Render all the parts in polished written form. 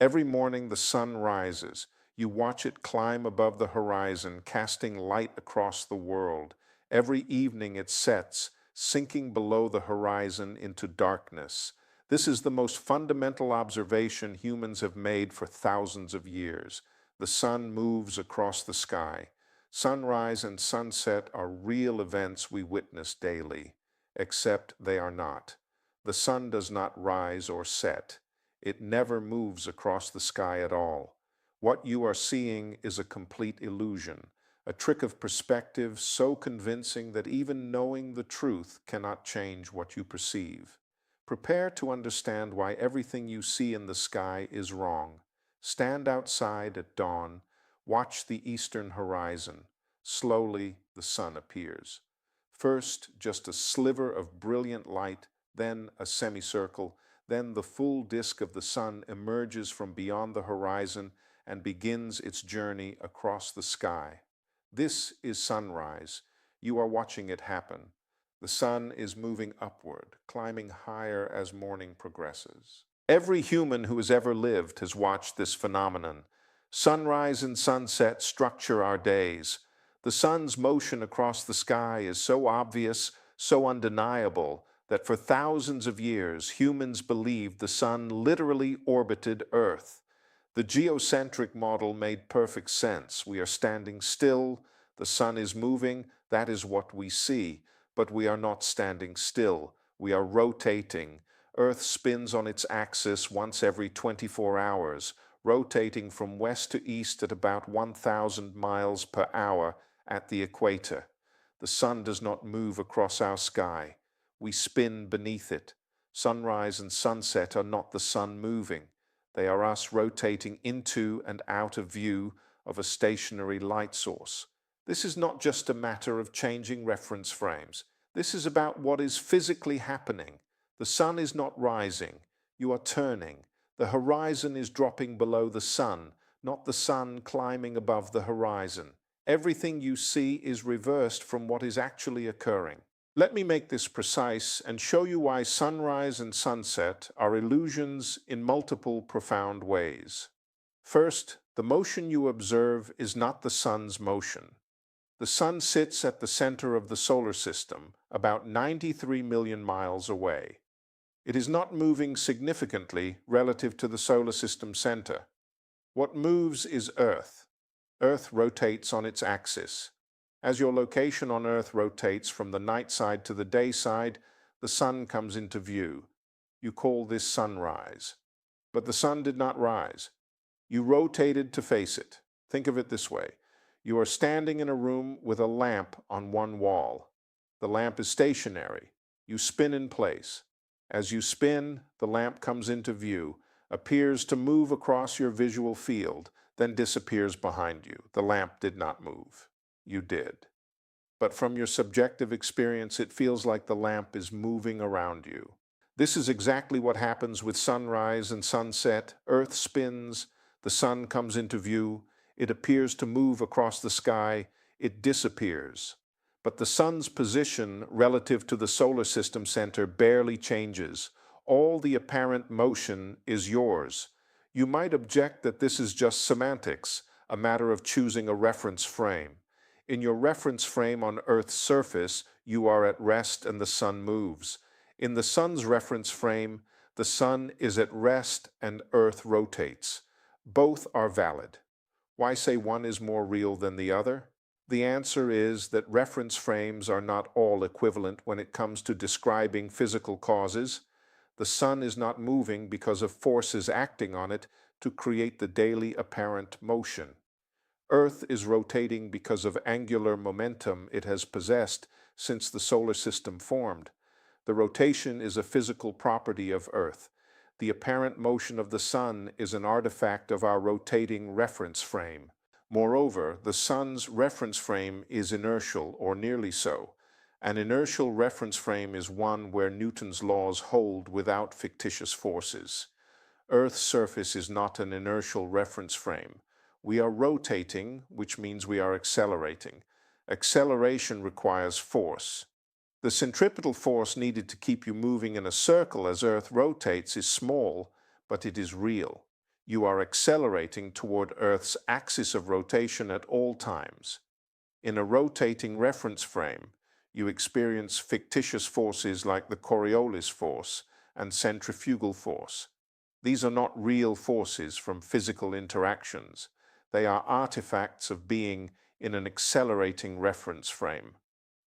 Every morning the sun rises. You watch it climb above the horizon, casting light across the world. Every evening it sets, sinking below the horizon into darkness. This is the most fundamental observation humans have made for thousands of years. The sun moves across the sky. Sunrise and sunset are real events we witness daily, except they are not. The sun does not rise or set. It never moves across the sky at all. What you are seeing is a complete illusion, a trick of perspective so convincing that even knowing the truth cannot change what you perceive. Prepare to understand why everything you see in the sky is wrong. Stand outside at dawn, watch the eastern horizon. Slowly, the sun appears. First, just a sliver of brilliant light, then a semicircle, then the full disk of the sun emerges from beyond the horizon and begins its journey across the sky. This is sunrise. You are watching it happen. The sun is moving upward, climbing higher as morning progresses. Every human who has ever lived has watched this phenomenon. Sunrise and sunset structure our days. The sun's motion across the sky is so obvious, so undeniable, that for thousands of years humans believed the sun literally orbited Earth. The geocentric model made perfect sense. We are standing still, the sun is moving, that is what we see. But we are not standing still. We are rotating. Earth spins on its axis once every 24 hours, rotating from west to east at about 1,000 miles per hour at the equator. The sun does not move across our sky. We spin beneath it. Sunrise and sunset are not the sun moving. They are us rotating into and out of view of a stationary light source. This is not just a matter of changing reference frames. This is about what is physically happening. The sun is not rising. You are turning. The horizon is dropping below the sun, not the sun climbing above the horizon. Everything you see is reversed from what is actually occurring. Let me make this precise and show you why sunrise and sunset are illusions in multiple profound ways. First, the motion you observe is not the sun's motion. The sun sits at the center of the solar system, about 93 million miles away. It is not moving significantly relative to the solar system center. What moves is Earth. Earth rotates on its axis. As your location on Earth rotates from the night side to the day side, the sun comes into view. You call this sunrise. But the sun did not rise. You rotated to face it. Think of it this way. You are standing in a room with a lamp on one wall. The lamp is stationary. You spin in place. As you spin, the lamp comes into view, appears to move across your visual field, then disappears behind you. The lamp did not move. You did. But from your subjective experience, it feels like the lamp is moving around you. This is exactly what happens with sunrise and sunset. Earth spins, the sun comes into view, it appears to move across the sky, it disappears. But the sun's position relative to the solar system center barely changes. All the apparent motion is yours. You might object that this is just semantics, a matter of choosing a reference frame. In your reference frame on Earth's surface, you are at rest and the sun moves. In the sun's reference frame, the sun is at rest and Earth rotates. Both are valid. Why say one is more real than the other? The answer is that reference frames are not all equivalent when it comes to describing physical causes. The sun is not moving because of forces acting on it to create the daily apparent motion. Earth is rotating because of angular momentum it has possessed since the solar system formed. The rotation is a physical property of Earth. The apparent motion of the sun is an artifact of our rotating reference frame. Moreover, the sun's reference frame is inertial, or nearly so. An inertial reference frame is one where Newton's laws hold without fictitious forces. Earth's surface is not an inertial reference frame. We are rotating, which means we are accelerating. Acceleration requires force. The centripetal force needed to keep you moving in a circle as Earth rotates is small, but it is real. You are accelerating toward Earth's axis of rotation at all times. In a rotating reference frame, you experience fictitious forces like the Coriolis force and centrifugal force. These are not real forces from physical interactions. They are artifacts of being in an accelerating reference frame.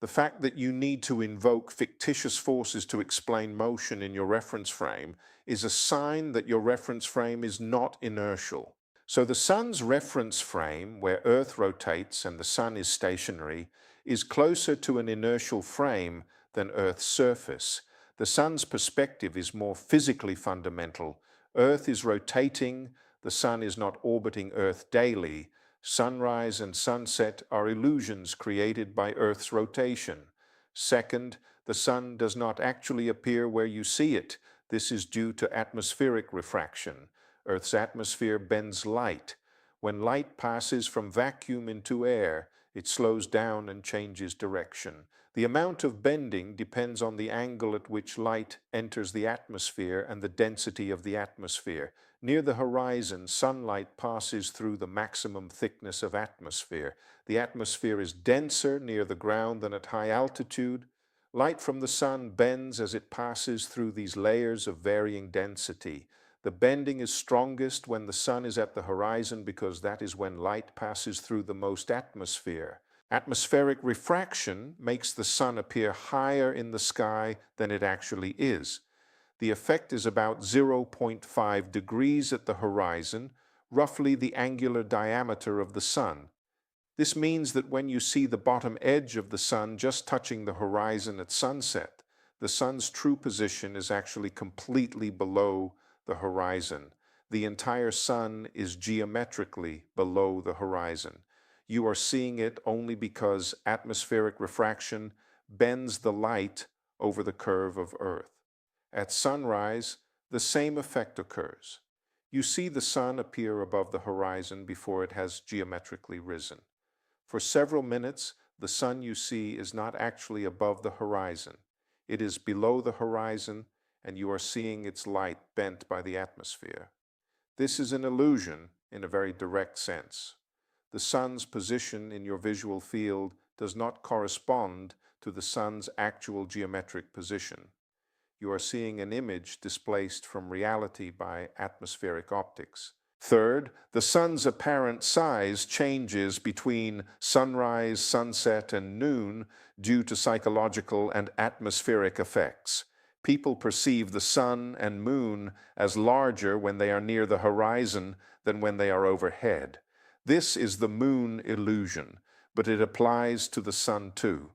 The fact that you need to invoke fictitious forces to explain motion in your reference frame is a sign that your reference frame is not inertial. So the Sun's reference frame, where Earth rotates and the Sun is stationary, is closer to an inertial frame than Earth's surface. The Sun's perspective is more physically fundamental. Earth is rotating, the Sun is not orbiting Earth daily. Sunrise and sunset are illusions created by Earth's rotation. Second, the Sun does not actually appear where you see it. This is due to atmospheric refraction. Earth's atmosphere bends light. When light passes from vacuum into air, it slows down and changes direction. The amount of bending depends on the angle at which light enters the atmosphere and the density of the atmosphere. Near the horizon, sunlight passes through the maximum thickness of atmosphere. The atmosphere is denser near the ground than at high altitude. Light from the sun bends as it passes through these layers of varying density. The bending is strongest when the sun is at the horizon because that is when light passes through the most atmosphere. Atmospheric refraction makes the sun appear higher in the sky than it actually is. The effect is about 0.5 degrees at the horizon, roughly the angular diameter of the sun. This means that when you see the bottom edge of the sun just touching the horizon at sunset, the sun's true position is actually completely below the horizon. The entire sun is geometrically below the horizon. You are seeing it only because atmospheric refraction bends the light over the curve of Earth. At sunrise, the same effect occurs. You see the sun appear above the horizon before it has geometrically risen. For several minutes, the sun you see is not actually above the horizon. It is below the horizon, and you are seeing its light bent by the atmosphere. This is an illusion in a very direct sense. The sun's position in your visual field does not correspond to the sun's actual geometric position. You are seeing an image displaced from reality by atmospheric optics. Third, the sun's apparent size changes between sunrise, sunset, and noon due to psychological and atmospheric effects. People perceive the sun and moon as larger when they are near the horizon than when they are overhead. This is the moon illusion, but it applies to the sun too.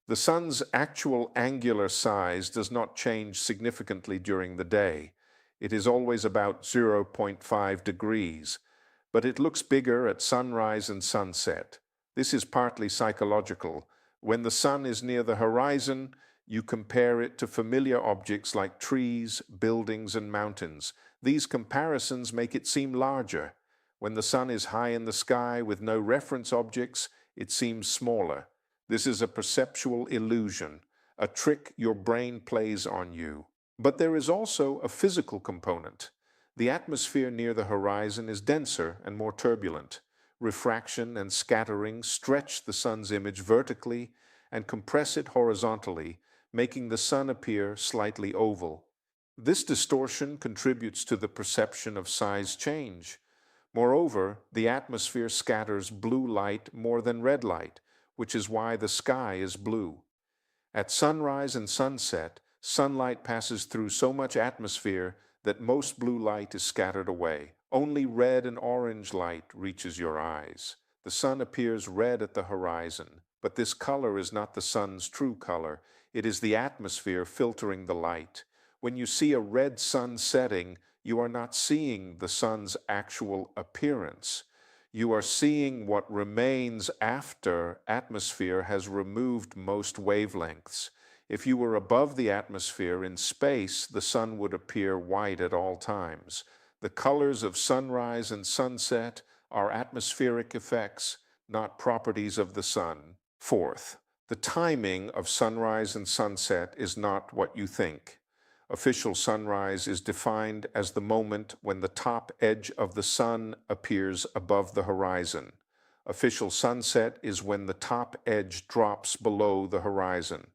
The sun's actual angular size does not change significantly during the day. It is always about 0.5 degrees, but it looks bigger at sunrise and sunset. This is partly psychological. When the sun is near the horizon, you compare it to familiar objects like trees, buildings, and mountains. These comparisons make it seem larger. When the sun is high in the sky with no reference objects, it seems smaller. This is a perceptual illusion, a trick your brain plays on you. But there is also a physical component. The atmosphere near the horizon is denser and more turbulent. Refraction and scattering stretch the sun's image vertically and compress it horizontally, making the sun appear slightly oval. This distortion contributes to the perception of size change. Moreover, the atmosphere scatters blue light more than red light, which is why the sky is blue. At sunrise and sunset, sunlight passes through so much atmosphere that most blue light is scattered away. Only red and orange light reaches your eyes. The sun appears red at the horizon, but this color is not the sun's true color. It is the atmosphere filtering the light. When you see a red sun setting, you are not seeing the sun's actual appearance. You are seeing what remains after atmosphere has removed most wavelengths. If you were above the atmosphere in space, the sun would appear white at all times. The colors of sunrise and sunset are atmospheric effects, not properties of the sun. Fourth, the timing of sunrise and sunset is not what you think. Official sunrise is defined as the moment when the top edge of the sun appears above the horizon. Official sunset is when the top edge drops below the horizon.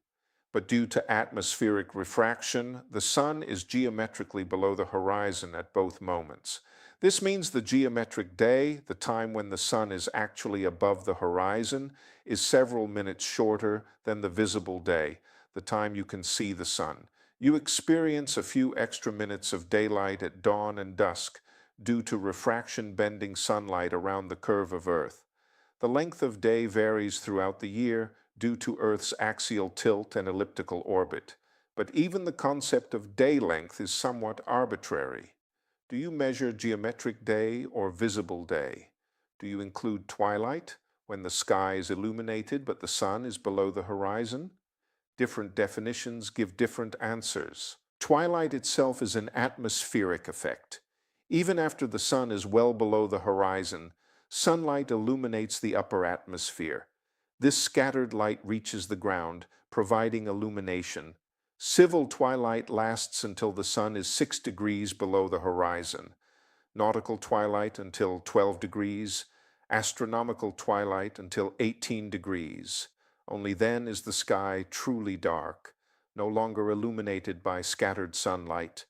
But due to atmospheric refraction, the sun is geometrically below the horizon at both moments. This means the geometric day, the time when the sun is actually above the horizon, is several minutes shorter than the visible day, the time you can see the sun. You experience a few extra minutes of daylight at dawn and dusk due to refraction bending sunlight around the curve of Earth. The length of day varies throughout the year due to Earth's axial tilt and elliptical orbit, but even the concept of day length is somewhat arbitrary. Do you measure geometric day or visible day? Do you include twilight, when the sky is illuminated but the sun is below the horizon? Different definitions give different answers. Twilight itself is an atmospheric effect. Even after the sun is well below the horizon, sunlight illuminates the upper atmosphere. This scattered light reaches the ground, providing illumination. Civil twilight lasts until the sun is 6 degrees below the horizon. Nautical twilight until 12 degrees. Astronomical twilight until 18 degrees. Only then is the sky truly dark, no longer illuminated by scattered sunlight.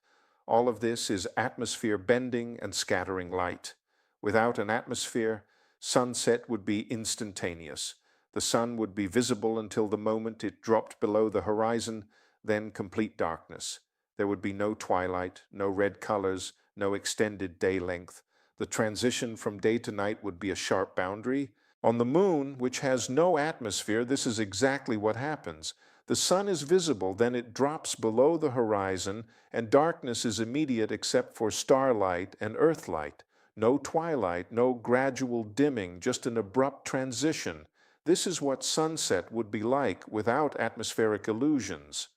All of this is atmosphere bending and scattering light. Without an atmosphere, sunset would be instantaneous. The sun would be visible until the moment it dropped below the horizon, then complete darkness. There would be no twilight, no red colors, no extended day length. The transition from day to night would be a sharp boundary. On the moon, which has no atmosphere, this is exactly what happens. The sun is visible, then it drops below the horizon, and darkness is immediate except for starlight and earthlight. No twilight, no gradual dimming, just an abrupt transition. This is what sunset would be like without atmospheric illusions.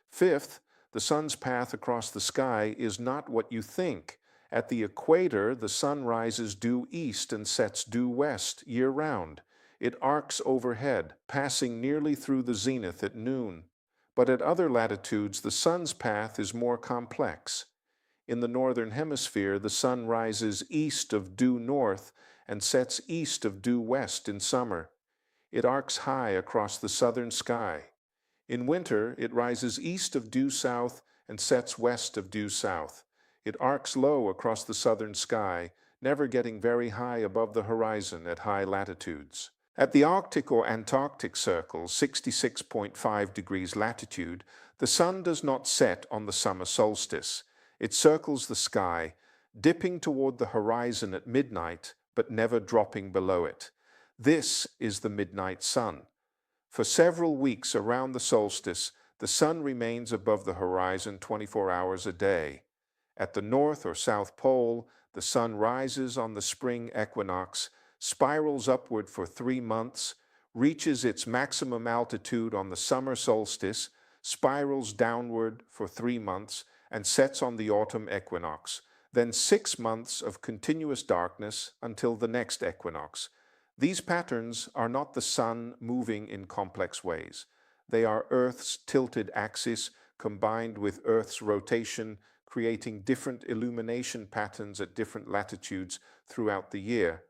Fifth, the sun's path across the sky is not what you think. At the equator, the sun rises due east and sets due west year-round. It arcs overhead, passing nearly through the zenith at noon. But at other latitudes, the sun's path is more complex. In the northern hemisphere, the sun rises east of due north and sets east of due west in summer. It arcs high across the southern sky. In winter, it rises east of due south and sets west of due south. It arcs low across the southern sky, never getting very high above the horizon at high latitudes. At the Arctic or Antarctic Circle, 66.5 degrees latitude, the sun does not set on the summer solstice. It circles the sky, dipping toward the horizon at midnight, but never dropping below it. This is the midnight sun. For several weeks around the solstice, the sun remains above the horizon 24 hours a day. At the North or South Pole, the sun rises on the spring equinox, spirals upward for 3 months, reaches its maximum altitude on the summer solstice, spirals downward for 3 months, and sets on the autumn equinox. Then 6 months of continuous darkness until the next equinox. These patterns are not the sun moving in complex ways. They are Earth's tilted axis combined with Earth's rotation, creating different illumination patterns at different latitudes throughout the year.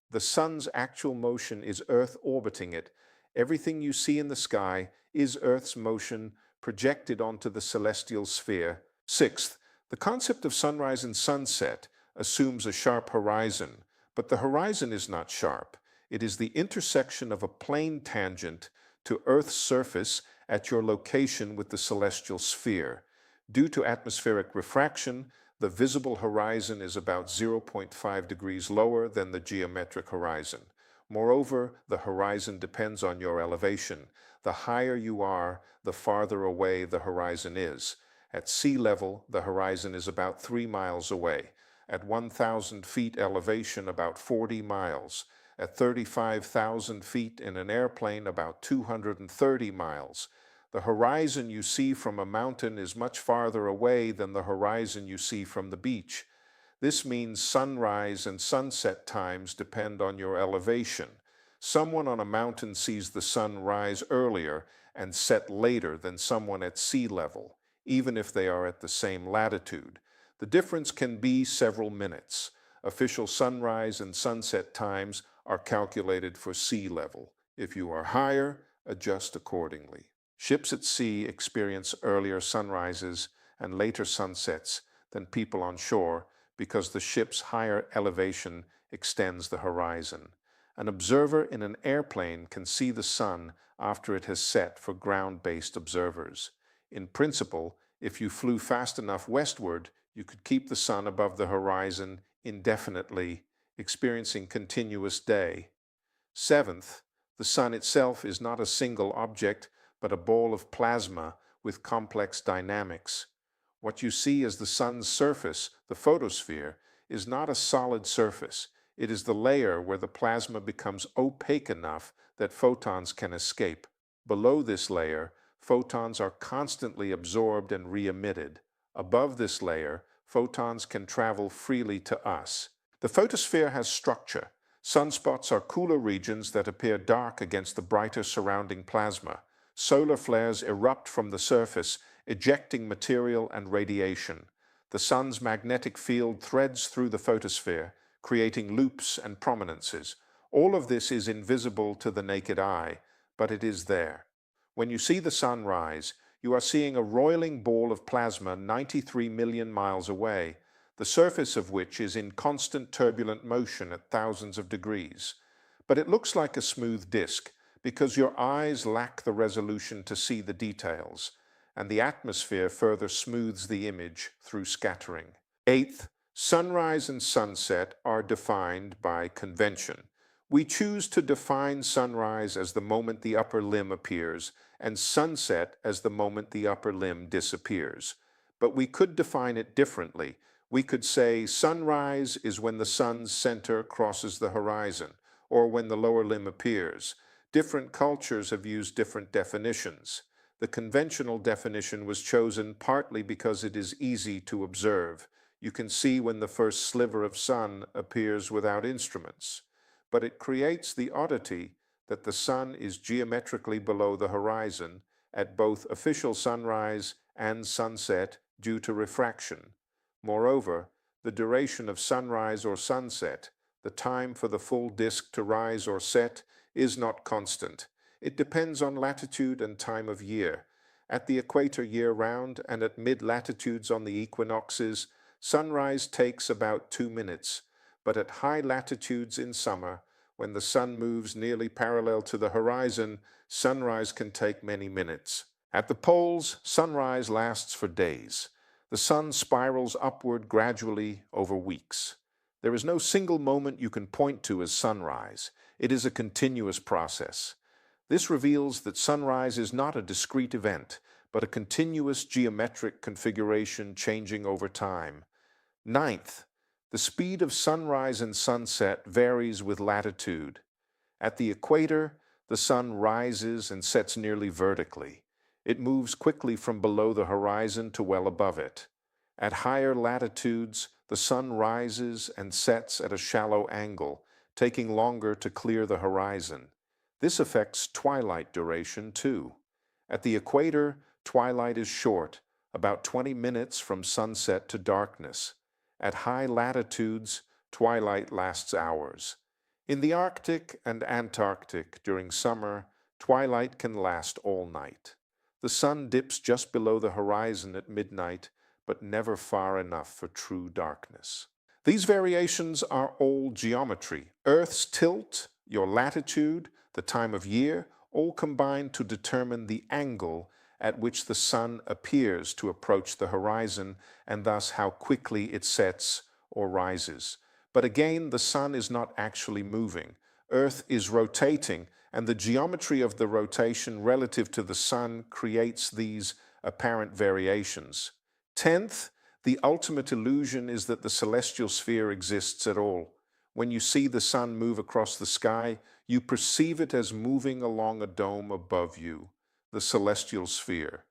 The sun's actual motion is Earth orbiting it. Everything you see in the sky is Earth's motion projected onto the celestial sphere. Sixth, the concept of sunrise and sunset assumes a sharp horizon, but the horizon is not sharp. It is the intersection of a plane tangent to Earth's surface at your location with the celestial sphere. Due to atmospheric refraction, the visible horizon is about 0.5 degrees lower than the geometric horizon. Moreover, the horizon depends on your elevation. The higher you are, the farther away the horizon is. At sea level, the horizon is about 3 miles away. At 1,000 feet elevation, about 40 miles. At 35,000 feet in an airplane, about 230 miles. The horizon you see from a mountain is much farther away than the horizon you see from the beach. This means sunrise and sunset times depend on your elevation. Someone on a mountain sees the sun rise earlier and set later than someone at sea level. even if they are at the same latitude. The difference can be several minutes. Official sunrise and sunset times are calculated for sea level. If you are higher, adjust accordingly. Ships at sea experience earlier sunrises and later sunsets than people on shore because the ship's higher elevation extends the horizon. An observer in an airplane can see the sun after it has set for ground-based observers. In principle, if you flew fast enough westward, you could keep the sun above the horizon indefinitely, experiencing continuous day. Seventh, the sun itself is not a single object, but a ball of plasma with complex dynamics. What you see as the sun's surface, the photosphere, is not a solid surface. It is the layer where the plasma becomes opaque enough that photons can escape. Below this layer, photons are constantly absorbed and re-emitted. Above this layer, photons can travel freely to us. The photosphere has structure. Sunspots are cooler regions that appear dark against the brighter surrounding plasma. Solar flares erupt from the surface, ejecting material and radiation. The sun's magnetic field threads through the photosphere, creating loops and prominences. All of this is invisible to the naked eye, but it is there. When you see the sun rise, you are seeing a roiling ball of plasma 93 million miles away, the surface of which is in constant turbulent motion at thousands of degrees. But it looks like a smooth disk because your eyes lack the resolution to see the details, and the atmosphere further smooths the image through scattering. Eighth, sunrise and sunset are defined by convention. We choose to define sunrise as the moment the upper limb appears and sunset as the moment the upper limb disappears. But we could define it differently. We could say sunrise is when the sun's center crosses the horizon, or when the lower limb appears. Different cultures have used different definitions. The conventional definition was chosen partly because it is easy to observe. You can see when the first sliver of sun appears without instruments. But it creates the oddity that the sun is geometrically below the horizon at both official sunrise and sunset due to refraction. Moreover, the duration of sunrise or sunset, the time for the full disk to rise or set, is not constant. It depends on latitude and time of year. At the equator year-round and at mid-latitudes on the equinoxes, sunrise takes about 2 minutes, but at high latitudes in summer, when the sun moves nearly parallel to the horizon, sunrise can take many minutes. At the poles, sunrise lasts for days. The sun spirals upward gradually over weeks. There is no single moment you can point to as sunrise. It is a continuous process. This reveals that sunrise is not a discrete event, but a continuous geometric configuration changing over time. Ninth, the speed of sunrise and sunset varies with latitude. At the equator, the sun rises and sets nearly vertically. It moves quickly from below the horizon to well above it. At higher latitudes, the sun rises and sets at a shallow angle, taking longer to clear the horizon. This affects twilight duration too. At the equator, twilight is short, about 20 minutes from sunset to darkness. At high latitudes, twilight lasts hours. In the Arctic and Antarctic during summer, twilight can last all night. The sun dips just below the horizon at midnight, but never far enough for true darkness. These variations are all geometry. Earth's tilt, your latitude, the time of year, all combine to determine the angle at which the sun appears to approach the horizon and thus how quickly it sets or rises. But again, the sun is not actually moving. Earth is rotating, and the geometry of the rotation relative to the sun creates these apparent variations. Tenth, the ultimate illusion is that the celestial sphere exists at all. When you see the sun move across the sky, you perceive it as moving along a dome above you, the celestial sphere.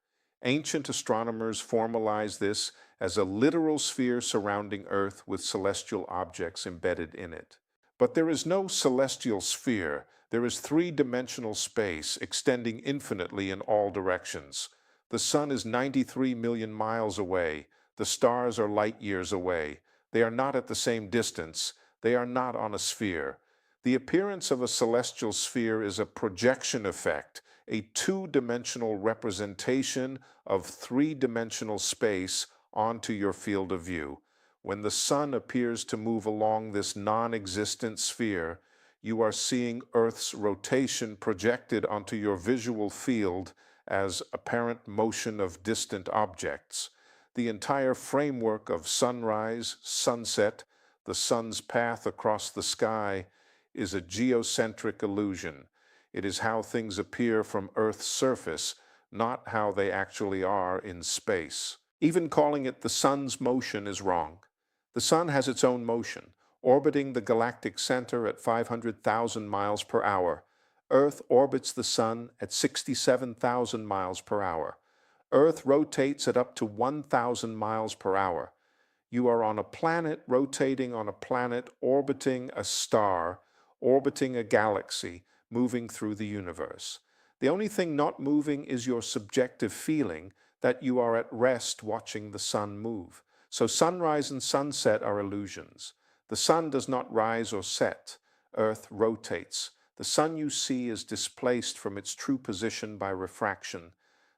Ancient astronomers formalized this as a literal sphere surrounding Earth with celestial objects embedded in it. But there is no celestial sphere. There is three-dimensional space extending infinitely in all directions. The sun is 93 million miles away. The stars are light years away. They are not at the same distance. They are not on a sphere. The appearance of a celestial sphere is a projection effect, a two-dimensional representation of three-dimensional space onto your field of view. When the sun appears to move along this non-existent sphere, you are seeing Earth's rotation projected onto your visual field as apparent motion of distant objects. The entire framework of sunrise, sunset, the sun's path across the sky is a geocentric illusion. It is how things appear from Earth's surface, not how they actually are in space. Even calling it the sun's motion is wrong. The sun has its own motion, orbiting the galactic center at 500,000 miles per hour. Earth orbits the sun at 67,000 miles per hour. Earth rotates at up to 1,000 miles per hour. You are on a planet rotating on a planet, orbiting a star, orbiting a galaxy, moving through the universe. The only thing not moving is your subjective feeling that you are at rest watching the sun move. So sunrise and sunset are illusions. The sun does not rise or set. Earth rotates. The sun you see is displaced from its true position by refraction.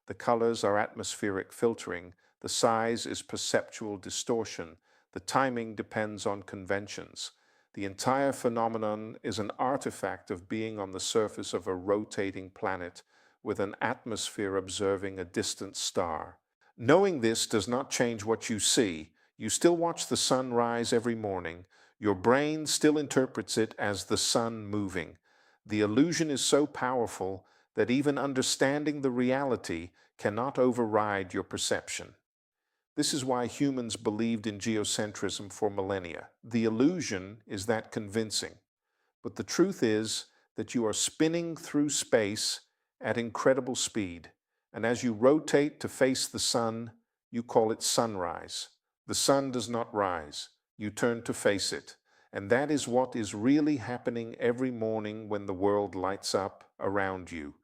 The colors are atmospheric filtering. The size is perceptual distortion. The timing depends on conventions. The entire phenomenon is an artifact of being on the surface of a rotating planet with an atmosphere observing a distant star. Knowing this does not change what you see. You still watch the sun rise every morning. Your brain still interprets it as the sun moving. The illusion is so powerful that even understanding the reality cannot override your perception. This is why humans believed in geocentrism for millennia. The illusion is that convincing. But the truth is that you are spinning through space at incredible speed. And as you rotate to face the sun, you call it sunrise. The sun does not rise. You turn to face it. And that is what is really happening every morning when the world lights up around you.